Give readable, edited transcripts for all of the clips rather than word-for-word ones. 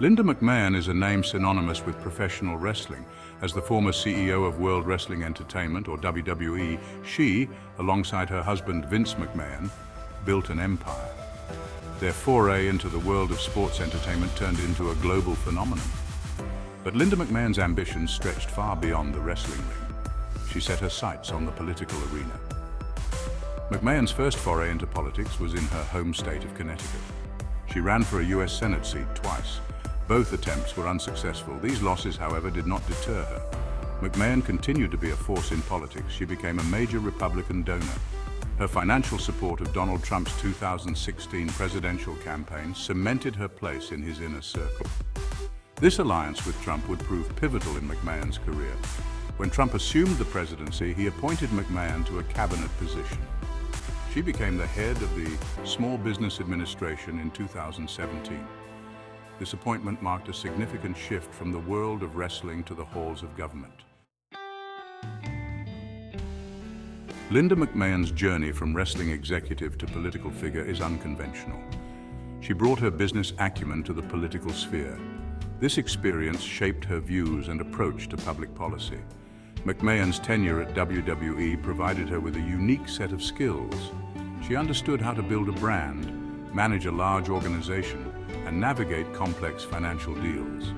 Linda McMahon is a name synonymous with professional wrestling. As the former CEO of World Wrestling Entertainment, or WWE, she, alongside her husband Vince McMahon, built an empire. Their foray into the world of sports entertainment turned into a global phenomenon. But Linda McMahon's ambitions stretched far beyond the wrestling ring. She set her sights on the political arena. McMahon's first foray into politics was in her home state of Connecticut. She ran for a US Senate seat twice. Both attempts were unsuccessful. These losses, however, did not deter her. McMahon continued to be a force in politics. She became a major Republican donor. Her financial support of Donald Trump's 2016 presidential campaign cemented her place in his inner circle. This alliance with Trump would prove pivotal in McMahon's career. When Trump assumed the presidency, he appointed McMahon to a cabinet position. She became the head of the Small Business Administration in 2017. This appointment marked a significant shift from the world of wrestling to the halls of government. Linda McMahon's journey from wrestling executive to political figure is unconventional. She brought her business acumen to the political sphere. This experience shaped her views and approach to public policy. McMahon's tenure at WWE provided her with a unique set of skills. She understood how to build a brand, manage a large organization, and navigate complex financial deals.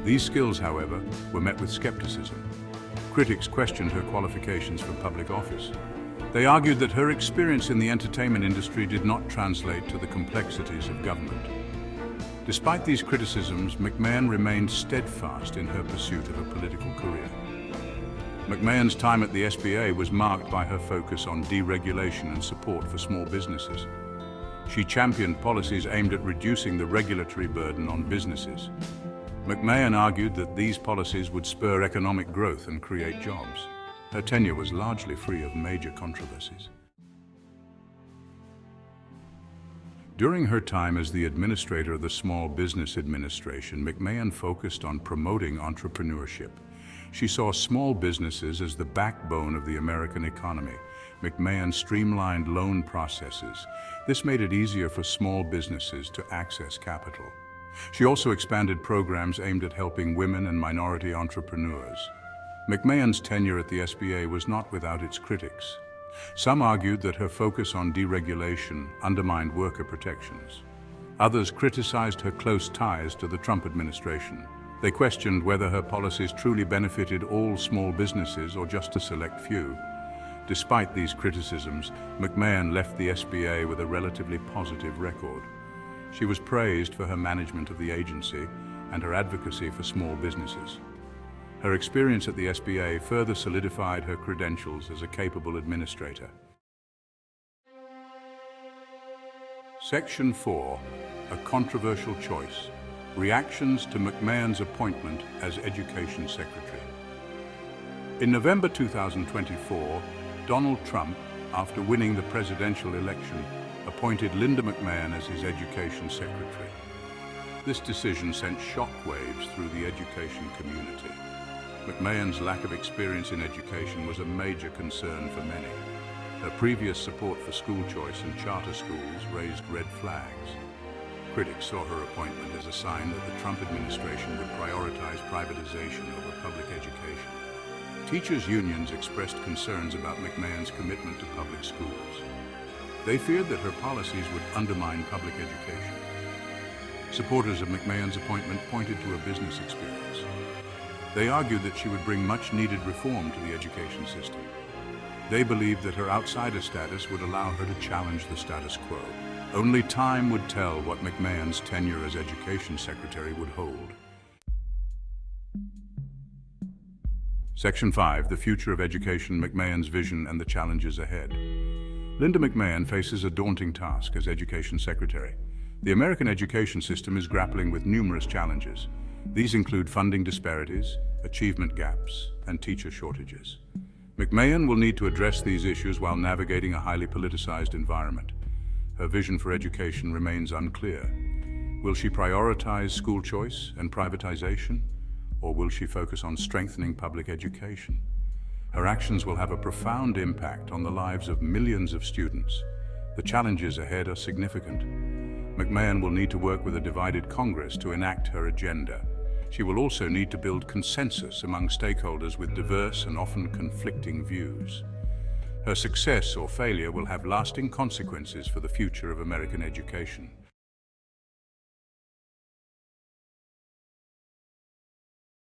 These skills, however, were met with skepticism. Critics questioned her qualifications for public office. They argued that her experience in the entertainment industry did not translate to the complexities of government. Despite these criticisms, McMahon remained steadfast in her pursuit of a political career. McMahon's time at the SBA was marked by her focus on deregulation and support for small businesses. She championed policies aimed at reducing the regulatory burden on businesses. McMahon argued that these policies would spur economic growth and create jobs. Her tenure was largely free of major controversies. During her time as the administrator of the Small Business Administration, McMahon focused on promoting entrepreneurship. She saw small businesses as the backbone of the American economy. McMahon streamlined loan processes. This made it easier for small businesses to access capital. She also expanded programs aimed at helping women and minority entrepreneurs. McMahon's tenure at the SBA was not without its critics. Some argued that her focus on deregulation undermined worker protections. Others criticized her close ties to the Trump administration. They questioned whether her policies truly benefited all small businesses or just a select few. Despite these criticisms, McMahon left the SBA with a relatively positive record. She was praised for her management of the agency and her advocacy for small businesses. Her experience at the SBA further solidified her credentials as a capable administrator. Section 4. A controversial choice. Reactions to McMahon's appointment as Education Secretary. In November 2024, Donald Trump, after winning the presidential election, appointed Linda McMahon as his Education Secretary. This decision sent shockwaves through the education community. McMahon's lack of experience in education was a major concern for many. Her previous support for school choice and charter schools raised red flags. Critics saw her appointment as a sign that the Trump administration would prioritize privatization over public education. Teachers' unions expressed concerns about McMahon's commitment to public schools. They feared that her policies would undermine public education. Supporters of McMahon's appointment pointed to her business experience. They argued that she would bring much-needed reform to the education system. They believed that her outsider status would allow her to challenge the status quo. Only time would tell what McMahon's tenure as Education Secretary would hold. Section 5. The Future of Education, McMahon's Vision and the Challenges Ahead. Linda McMahon faces a daunting task as Education Secretary. The American education system is grappling with numerous challenges. These include funding disparities, achievement gaps, and teacher shortages. McMahon will need to address these issues while navigating a highly politicized environment. Her vision for education remains unclear. Will she prioritize school choice and privatization, or will she focus on strengthening public education? Her actions will have a profound impact on the lives of millions of students. The challenges ahead are significant. McMahon will need to work with a divided Congress to enact her agenda. She will also need to build consensus among stakeholders with diverse and often conflicting views. Her success or failure will have lasting consequences for the future of American education.